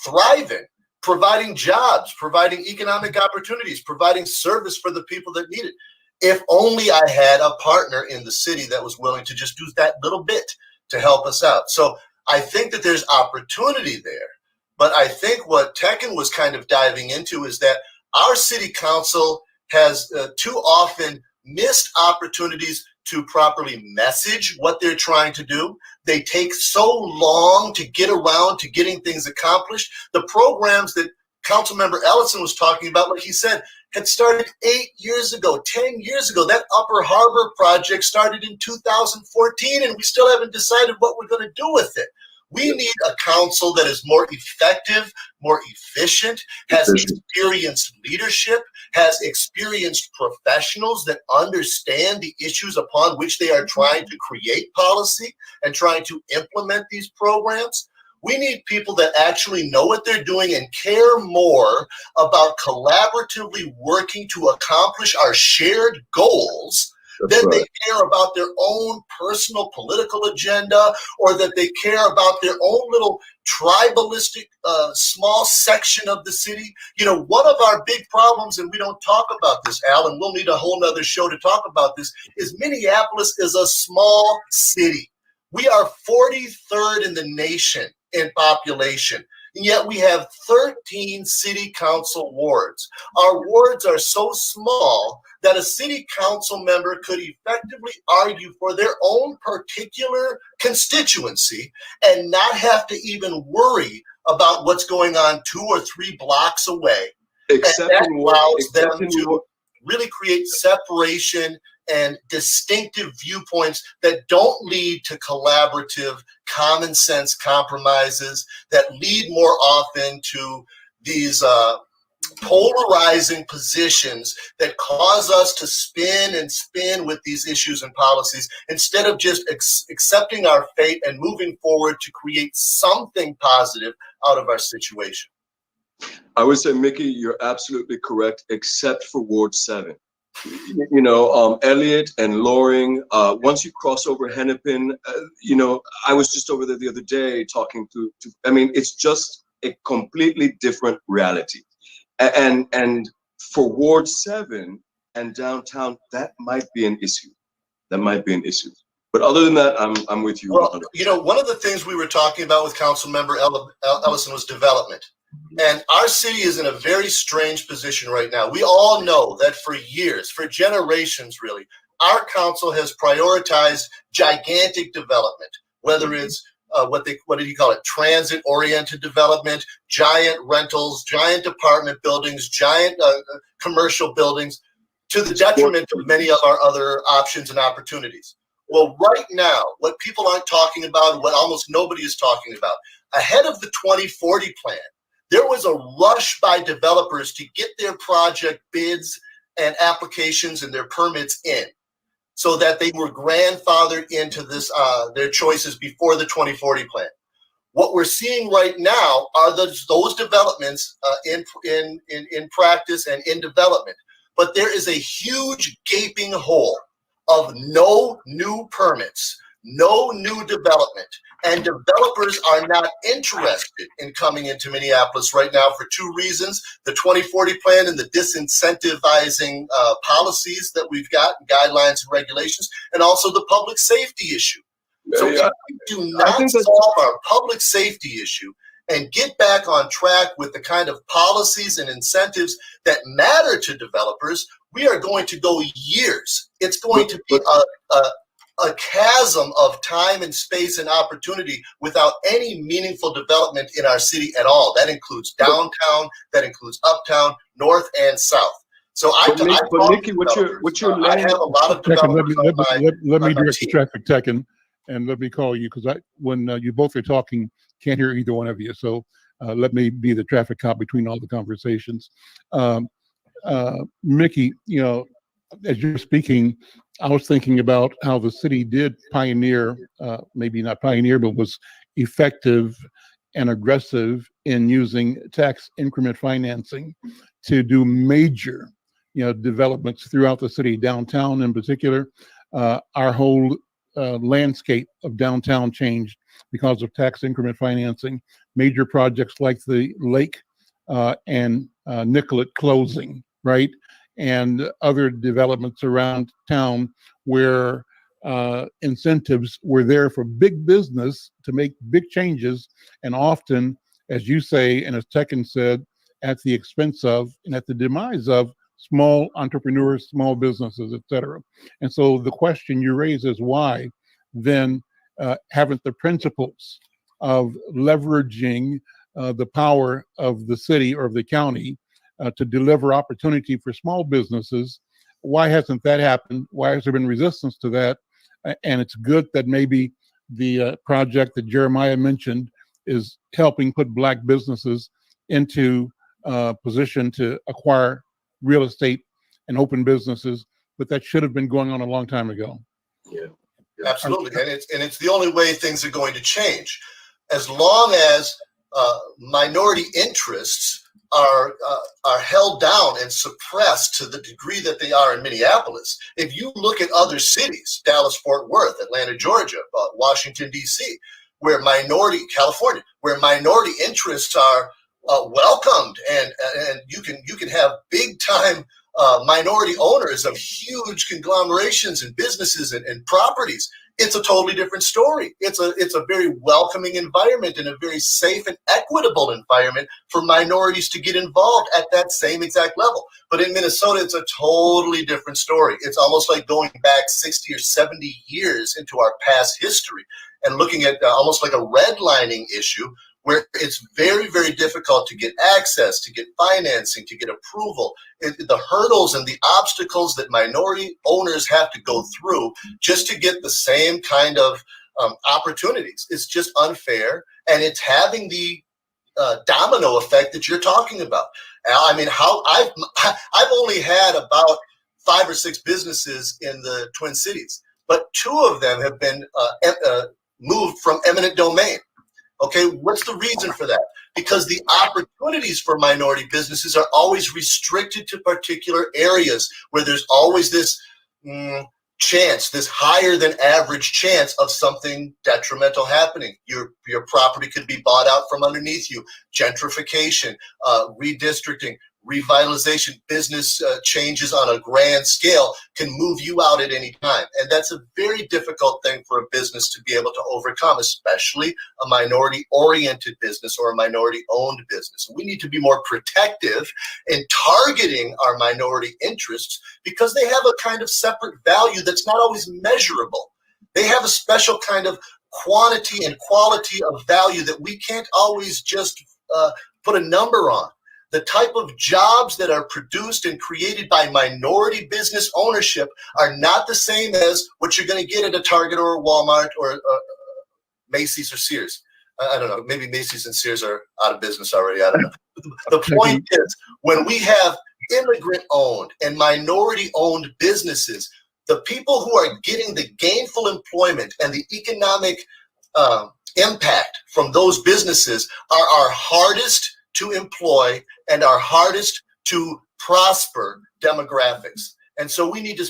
thriving, providing jobs, providing economic opportunities, providing service for the people that need it. If only I had a partner in the city that was willing to just do that little bit to help us out. So I think that there's opportunity there. But I think what Tekken was kind of diving into is that our city council has too often missed opportunities to properly message what they're trying to do. They take so long to get around to getting things accomplished. The programs that Councilmember Ellison was talking about, like he said, had started 8 years ago, 10 years ago. That Upper Harbor project started in 2014, and we still haven't decided what we're going to do with it. We need a council that is more effective, more efficient, has experienced leadership, has experienced professionals that understand the issues upon which they are trying to create policy and trying to implement these programs. We need people that actually know what they're doing and care more about collaboratively working to accomplish our shared goals than they care about their own personal political agenda, or that they care about their own little tribalistic small section of the city. You know, one of our big problems, and we don't talk about this, Al, and we'll need a whole nother show to talk about this, is Minneapolis is a small city. We are 43rd in the nation in population. And yet we have 13 city council wards. Our wards are so small that a city council member could effectively argue for their own particular constituency and not have to even worry about what's going on 2 or 3 blocks away. Except and that allows them in to really create separation and distinctive viewpoints that don't lead to collaborative, common sense compromises, that lead more often to these polarizing positions that cause us to spin and spin with these issues and policies instead of just accepting our fate and moving forward to create something positive out of our situation. I would say, Mickey, you're absolutely correct, except for Ward 7. You know, Elliott and Loring, once you cross over Hennepin, you know, I was just over there the other day talking to I mean, it's just a completely different reality. And for Ward 7 and downtown, that might be an issue. That might be an issue. But other than that, I'm with you. Well, you know, one of the things we were talking about with Councilmember Ellison was development. And our city is in a very strange position right now. We all know that for years, for generations really, our council has prioritized gigantic development, whether it's what did he call it? Transit-oriented development, giant rentals, giant apartment buildings, giant commercial buildings, to the detriment of many of our other options and opportunities. Well, right now, what people aren't talking about, what almost nobody is talking about, ahead of the 2040 plan, there was a rush by developers to get their project bids and applications and their permits in so that they were grandfathered into this their choices before the 2040 plan. What we're seeing right now are those developments in practice and in development. But there is a huge gaping hole of no new permits, no new development. And developers are not interested in coming into Minneapolis right now for 2 reasons: the 2040 plan and the disincentivizing policies that we've got, guidelines and regulations, and also the public safety issue. So if we do not solve our public safety issue and get back on track with the kind of policies and incentives that matter to developers, we are going to go years. It's going to be a chasm of time and space and opportunity without any meaningful development in our city at all. That includes downtown, that includes uptown, north and south. So I have a lot of developers. Let me direct the traffic, Tekken, and let me call you, because when you both are talking, can't hear either one of you. So let me be the traffic cop between all the conversations. Mickey, you know, as you're speaking, I was thinking about how the city did pioneer, maybe not pioneer, but was effective and aggressive in using tax increment financing to do major, developments throughout the city, downtown in particular. Our whole landscape of downtown changed because of tax increment financing. Major projects like the lake and Nicollet closing, right? And other developments around town where incentives were there for big business to make big changes, and often, as you say, and as Tekken said, at the expense of and at the demise of small entrepreneurs, small businesses, et cetera. And so the question you raise is why then haven't the principles of leveraging the power of the city or of the county to deliver opportunity for small businesses, why hasn't that happened? Why has there been resistance to that? And it's good that maybe the project that Jeremiah mentioned is helping put Black businesses into position to acquire real estate and open businesses, but that should have been going on a long time ago. Yeah, absolutely. And it's the only way things are going to change. As long as minority interests are held down and suppressed to the degree that they are in Minneapolis. If you look at other cities, Dallas, Fort Worth, Atlanta, Georgia, Washington, D.C., California, where minority interests are welcomed, and you can have big time minority owners of huge conglomerations and businesses and properties. It's a totally different story. It's a very welcoming environment and a very safe and equitable environment for minorities to get involved at that same exact level. But in Minnesota, it's a totally different story. It's almost like going back 60 or 70 years into our past history and looking at almost like a redlining issue where it's very, very difficult to get access, to get financing, to get approval. The hurdles and the obstacles that minority owners have to go through just to get the same kind of opportunities is just unfair, and it's having the domino effect that you're talking about. I mean, how I've only had about 5 or 6 businesses in the Twin Cities, but 2 of them have been moved from eminent domain. Okay, what's the reason for that? Because the opportunities for minority businesses are always restricted to particular areas where there's always this chance, this higher than average chance of something detrimental happening. Your property could be bought out from underneath you. Gentrification, redistricting, revitalization, business changes on a grand scale can move you out at any time. And that's a very difficult thing for a business to be able to overcome, especially a minority-oriented business or a minority-owned business. We need to be more protective in targeting our minority interests because they have a kind of separate value that's not always measurable. They have a special kind of quantity and quality of value that we can't always just put a number on. The type of jobs that are produced and created by minority business ownership are not the same as what you're going to get at a Target or a Walmart or Macy's or Sears. I don't know. Maybe Macy's and Sears are out of business already. I don't know. The point is, when we have immigrant-owned and minority-owned businesses, the people who are getting the gainful employment and the economic impact from those businesses are our hardest to employ and our hardest to prosper demographics. And so we need to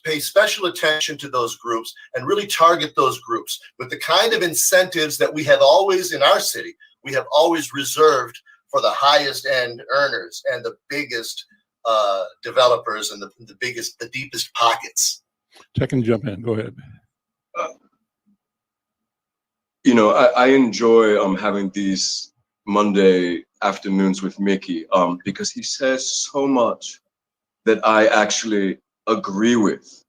pay special attention to those groups and really target those groups with the kind of incentives that we have always in our city, we have always reserved for the highest end earners and the biggest developers and the deepest pockets. Check and jump in. Go ahead. I enjoy having these Monday afternoons with Mickey because he says so much that I actually agree with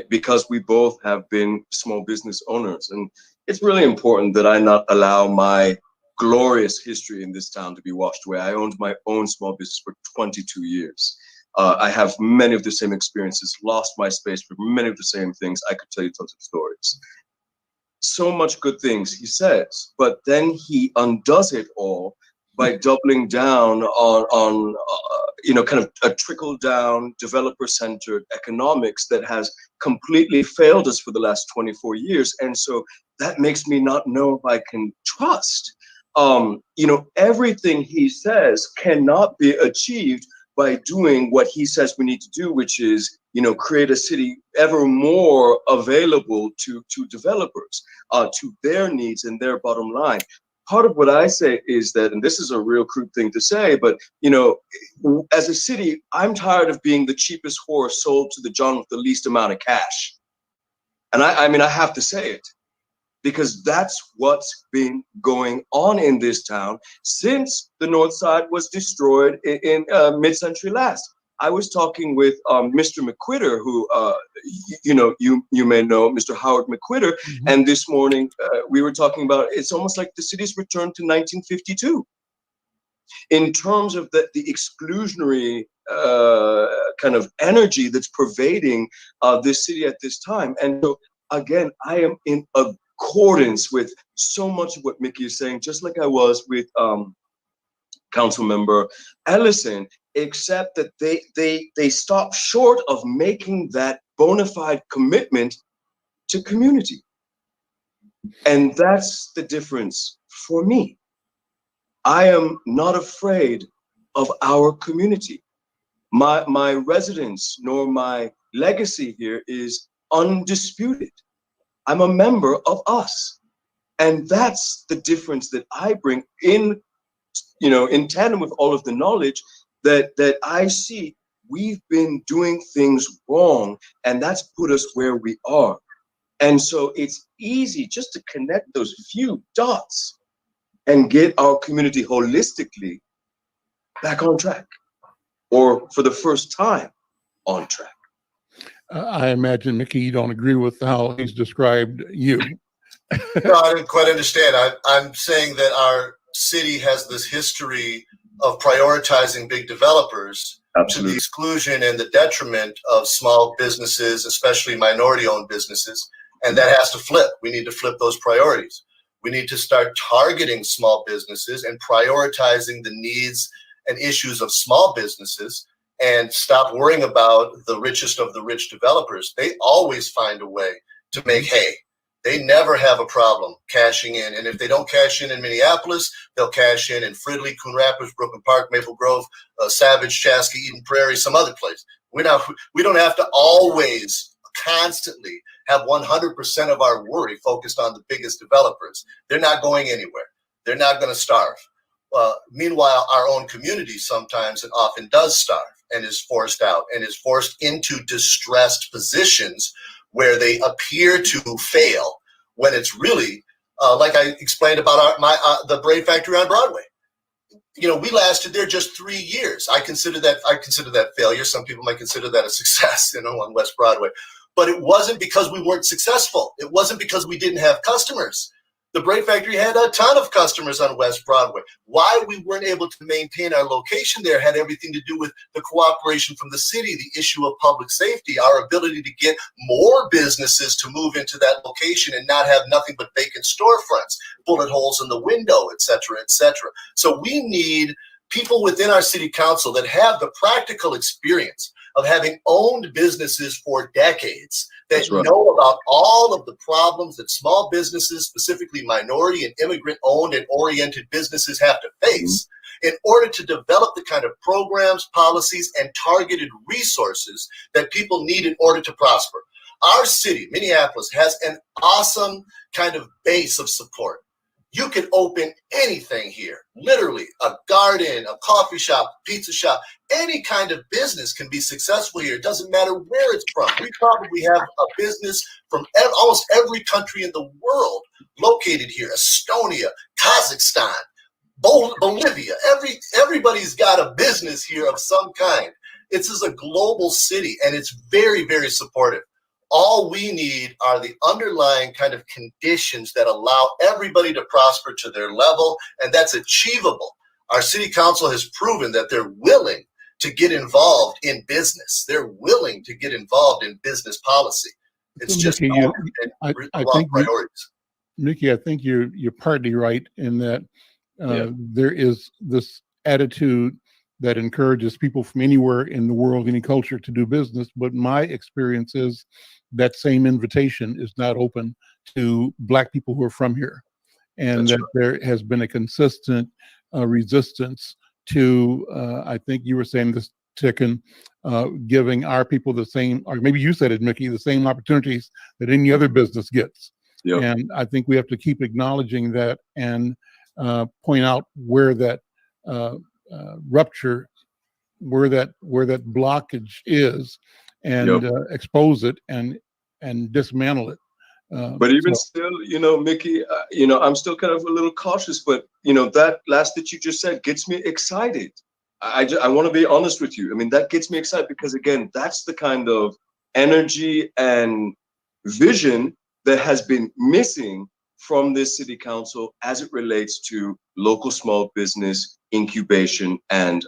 because we both have been small business owners, and it's really important that I not allow my glorious history in this town to be washed away. I owned my own small business for 22 years. I have many of the same experiences, lost my space for many of the same things. I could tell you tons of stories. So much good things he says, but then he undoes it all by doubling down on kind of a trickle down developer centered economics that has completely failed us for the last 24 years. And so that makes me not know if I can trust. Everything he says cannot be achieved by doing what he says we need to do, which is, create a city ever more available to developers, to their needs and their bottom line. Part of what I say is that, and this is a real crude thing to say, but, as a city, I'm tired of being the cheapest horse sold to the John with the least amount of cash. And I have to say it, because that's what's been going on in this town since the North Side was destroyed in mid-century last. I was talking with Mr. McQuitter, who you may know, Mr. Howard McQuitter, and this morning we were talking about it's almost like the city's returned to 1952 in terms of the exclusionary kind of energy that's pervading this city at this time. And so again, I am in accordance with so much of what Mickey is saying, just like I was with Councilmember Ellison, except that they stop short of making that bona fide commitment to community. And that's the difference for me. I am not afraid of our community. My residence nor my legacy here is undisputed. I'm a member of us. And that's the difference that I bring in tandem with all of the knowledge that I see. We've been doing things wrong, and that's put us where we are. And so it's easy just to connect those few dots and get our community holistically back on track, or for the first time on track. I imagine, Mickey, you don't agree with how he's described you. No, I didn't quite understand. I'm saying that our city has this history of prioritizing big developers to the exclusion and the detriment of small businesses, especially minority-owned businesses, and that has to flip. We need to flip those priorities. We need to start targeting small businesses and prioritizing the needs and issues of small businesses, and stop worrying about the richest of the rich developers. They always find a way to make hay. They never have a problem cashing in. And if they don't cash in Minneapolis, they'll cash in Fridley, Coon Rapids, Brooklyn Park, Maple Grove, Savage, Chaska, Eden Prairie, some other place. We don't have to always constantly have 100% of our worry focused on the biggest developers. They're not going anywhere. They're not going to starve. Meanwhile, our own community sometimes and often does starve and is forced out and is forced into distressed positions where they appear to fail when it's really, like I explained about the Braid Factory on Broadway. We lasted there just 3 years. I consider that failure. Some people might consider that a success, on West Broadway. But it wasn't because we weren't successful. It wasn't because we didn't have customers. The Braid Factory had a ton of customers on West Broadway. Why we weren't able to maintain our location there had everything to do with the cooperation from the city, the issue of public safety, our ability to get more businesses to move into that location and not have nothing but vacant storefronts, bullet holes in the window, et cetera, et cetera. So we need people within our city council that have the practical experience of having owned businesses for decades, that know about all of the problems that small businesses, specifically minority and immigrant-owned and oriented businesses, have to face in order to develop the kind of programs, policies, and targeted resources that people need in order to prosper. Our city, Minneapolis, has an awesome kind of base of support. You can open anything here, literally a garden, a coffee shop, pizza shop, any kind of business can be successful here. It doesn't matter where it's from. We probably have a business from almost every country in the world located here. Estonia, Kazakhstan, Bolivia, everybody's got a business here of some kind. This is a global city and it's very, very supportive. All we need are the underlying kind of conditions that allow everybody to prosper to their level, and that's achievable. Our city council has proven that they're willing to get involved in business. They're willing to get involved in business policy. It's just Mickey, I think priorities. Mickey, I think you're partly right in that there is this attitude that encourages people from anywhere in the world, any culture, to do business. But my experience is that same invitation is not open to Black people who are from here, and That's that there has been a consistent resistance to, I think you were saying this, Ticken, giving our people the same, or maybe you said it, Mickey, the same opportunities that any other business gets. Yep. And I think we have to keep acknowledging that and point out where that rupture, where that blockage is, and Yep. expose it and dismantle it. But even So- still, you know, Mickey, you know, I'm still kind of a little cautious, but you know, that last that you just said gets me excited. I want to be honest with you. I mean, that gets me excited because again, that's the kind of energy and vision that has been missing from this city council as it relates to local small business incubation and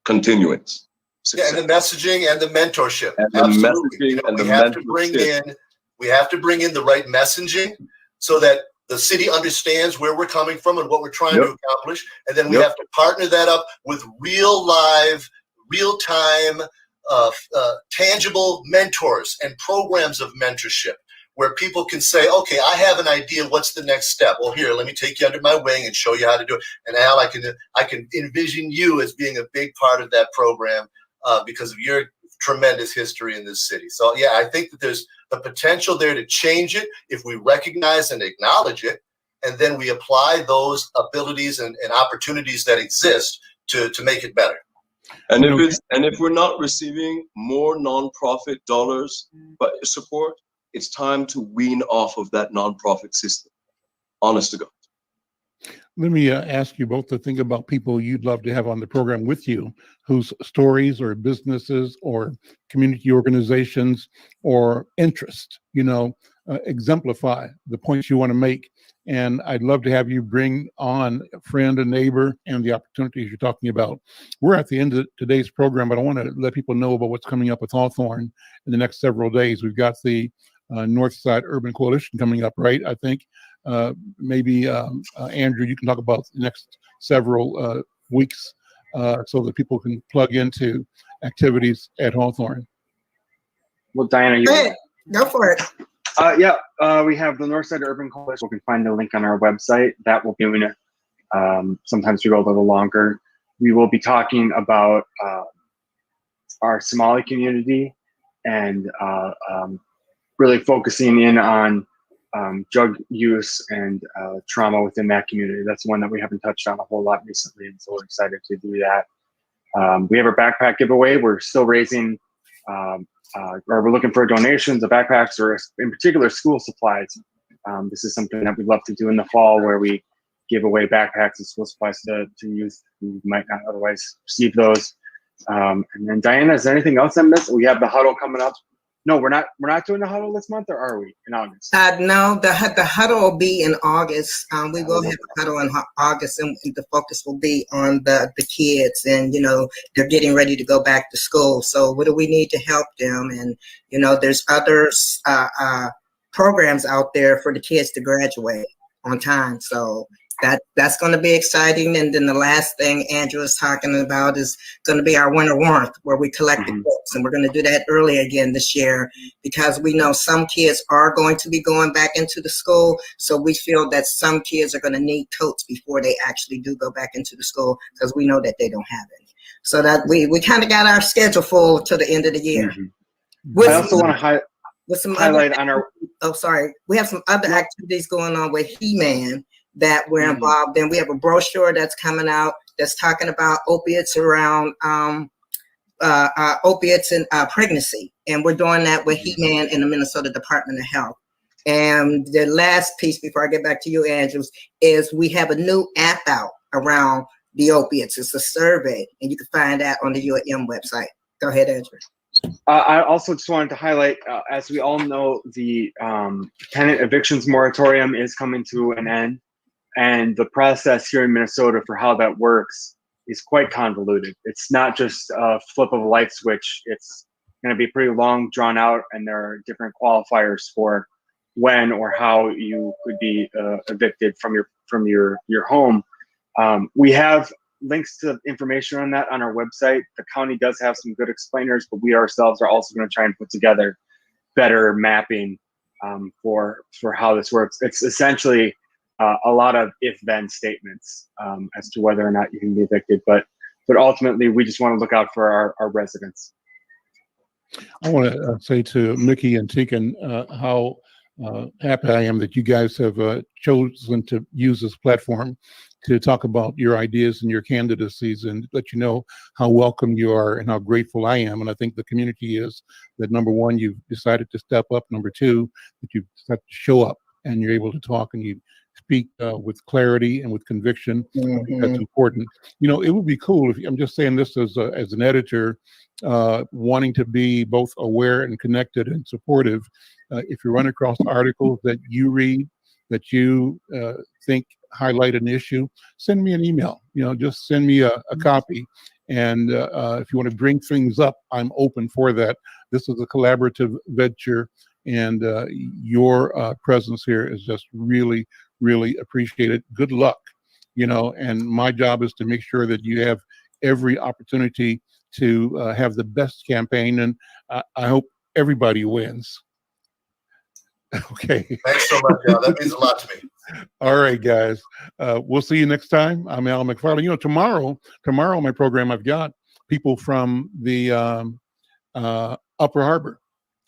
continuance. Yeah, and the messaging and the mentorship. And the Absolutely. messaging You know, and the we have to mentorship. we have to bring in the right messaging so that the city understands where we're coming from and what we're trying to accomplish. And then we have to partner that up with real live, real time, tangible mentors and programs of mentorship where people can say, okay, I have an idea. What's the next step? Well, here, let me take you under my wing and show you how to do it. And Al, I can envision you as being a big part of that program because of your tremendous history in this city. So yeah, I think that there's the potential there to change it if we recognize and acknowledge it, and then we apply those abilities and opportunities that exist to make it better. And if we're not receiving more nonprofit dollars but support, it's time to wean off of that nonprofit system. Honest to God. Let me ask you both to think about people you'd love to have on the program with you, whose stories or businesses or community organizations or interest, exemplify the points you want to make. And I'd love to have you bring on a friend, a neighbor, and the opportunities you're talking about. We're at the end of today's program, but I want to let people know about what's coming up with Hawthorne in the next several days. We've got the Northside Urban Coalition coming up, right? I think maybe Andrew, you can talk about the next several weeks so that people can plug into activities at Hawthorne. Well, Diana, Go ahead. Go for it. We have the Northside Urban Coalition. You can find the link on our website. That will be doing it. Sometimes we go a little longer. We will be talking about our Somali community and really focusing in on drug use and trauma within that community. That's one that we haven't touched on a whole lot recently, and so we're excited to do that. We have our backpack giveaway. We're still raising, or we're looking for donations of backpacks, or in particular school supplies. This is something that we'd love to do in the fall, where we give away backpacks and school supplies to youth who might not otherwise receive those. And then Diana, is there anything else I missed? We have the huddle coming up. No, we're not doing the huddle this month, or are we in August? No, the huddle will be in August. We will have a huddle in August, and the focus will be on the kids, and they're getting ready to go back to school. So what do we need to help them? And there's other programs out there for the kids to graduate on time. So that's going to be exciting. And then the last thing Andrew is talking about is going to be our winter warmth, where we collect the books, and we're going to do that early again this year because we know some kids are going to be going back into the school. So we feel that some kids are going to need totes before they actually do go back into the school, because we know that they don't have any. So that we kind of got our schedule full till the end of the year. I also want to highlight on our. Oh, sorry. We have some other activities going on with He-Man that we're involved in. We have a brochure that's coming out that's talking about opiates around opiates and pregnancy. And we're doing that with He-Man in the Minnesota Department of Health. And the last piece before I get back to you, Andrews, is we have a new app out around the opiates. It's a survey, and you can find that on the UAM website. Go ahead, Andrew. I also just wanted to highlight, as we all know, the tenant evictions moratorium is coming to an end. And the process here in Minnesota for how that works is quite convoluted. It's not just a flip of a light switch. It's going to be pretty long, drawn out, and there are different qualifiers for when or how you could be evicted from your home. We have links to information on that on our website. The county does have some good explainers, but we ourselves are also going to try and put together better mapping for how this works. It's essentially a lot of if-then statements as to whether or not you can be evicted, but ultimately we just want to look out for our residents. I want to say to Mickey and Tegan how happy I am that you guys have chosen to use this platform to talk about your ideas and your candidacies and let you know how welcome you are and how grateful I am. And I think the community is that, number one, you've decided to step up. Number two, that you've decided to show up and you're able to talk and you speak with clarity and with conviction. Mhm. That's important. You know, it would be cool if, I'm just saying this as an editor, wanting to be both aware and connected and supportive. If you run across articles that you read that you think highlight an issue, send me an email. You know, just send me a copy. And if you want to bring things up, I'm open for that. This is a collaborative venture, and your presence here is just really, really appreciated. Good luck. You know, and my job is to make sure that you have every opportunity to have the best campaign, and I hope everybody wins. Okay. Thanks so much, Al. That means a lot to me. All right, guys. We'll see you next time. I'm Al McFarlane. You know, tomorrow on my program, I've got people from the Upper Harbor.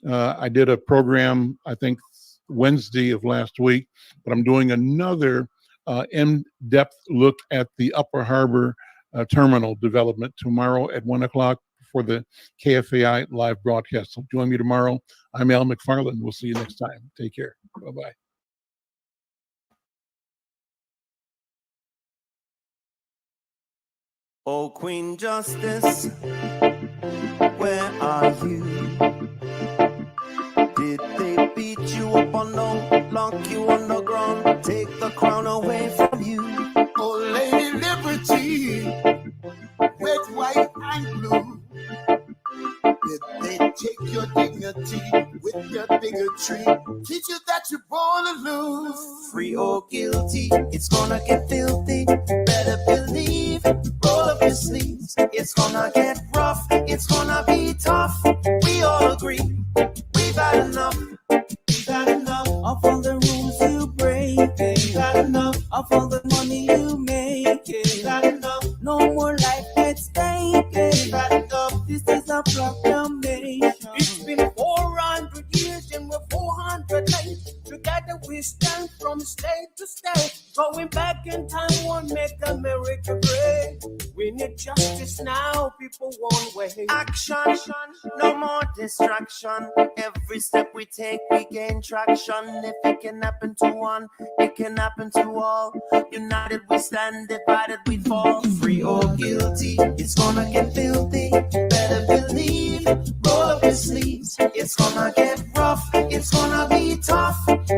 I did a program, I think, Wednesday of last week, but I'm doing another in-depth look at the Upper Harbor terminal development tomorrow at 1 o'clock for the KFAI live broadcast. So join me tomorrow. I'm Al McFarlane. We'll see you next time. Take care. Bye-bye. Oh, Queen Justice, where are you? Did they beat you up or no? Lock you on the ground, take the crown away from you? Oh, Lady Liberty, red, white, and blue. Did they take your dignity with their bigotry? Teach you that you're born to lose. Free or guilty, it's gonna get filthy. Better believe, roll up your sleeves. It's gonna get rough, it's gonna be tough. We all agree, we've had enough. We've had enough of all the rules you break. We've had enough of all the money you make. We've had enough, no more life at stake. We've had enough, this is a proclamation. It's been 400 years and we're 400 late. Together we stand from state to state. Going back in time won't make America great. We need justice now, people won't wait. Action, no more distraction. Every step we take, we gain traction. If it can happen to one, it can happen to all. United we stand, divided we fall. Free or guilty, it's gonna get filthy. Better believe, roll up your sleeves. It's gonna get rough, it's gonna be tough.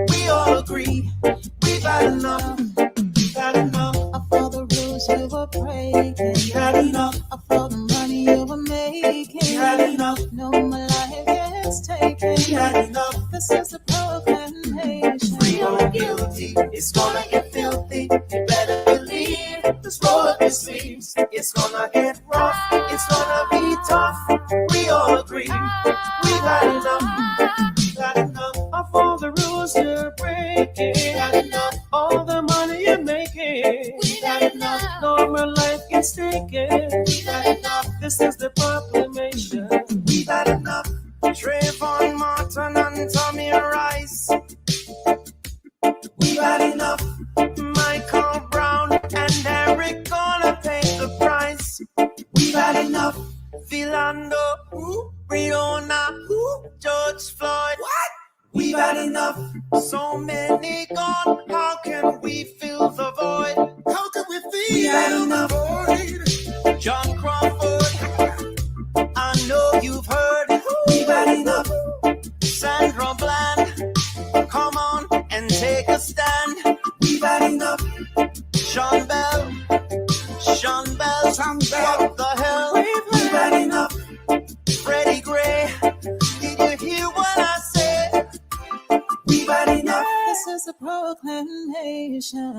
We all agree, we've had enough. We've had enough Of all the rules you were breaking. We've had enough Of all the money you were making. We had enough. No more life gets taken. We had enough. This is a proclamation. Free or guilty, it's gonna get filthy. You better believe, just roll up your sleeves. It's gonna get rough, it's gonna be tough. We all agree, we've had enough. We've had enough Of all the rules you're breaking. We've had enough. All the money you're making. We've had enough. No more life gets taken. We've had enough. This is the proclamation. We've had enough. Trayvon Martin and Tommy Rice. We've had enough. Michael Brown and Eric gonna pay the price. We've had enough. Philando, Breonna, George Floyd. What? We've had enough. So many gone. How can we fill the void? How can we feel? We had enough. John Crawford, I know you've heard. We've had enough. Sandra Bland, come on and take a stand. We've had enough. Sean Bell, what the hell? We've had enough. Freddie Gray, did you hear what I said? We've had enough. This is a proclamation.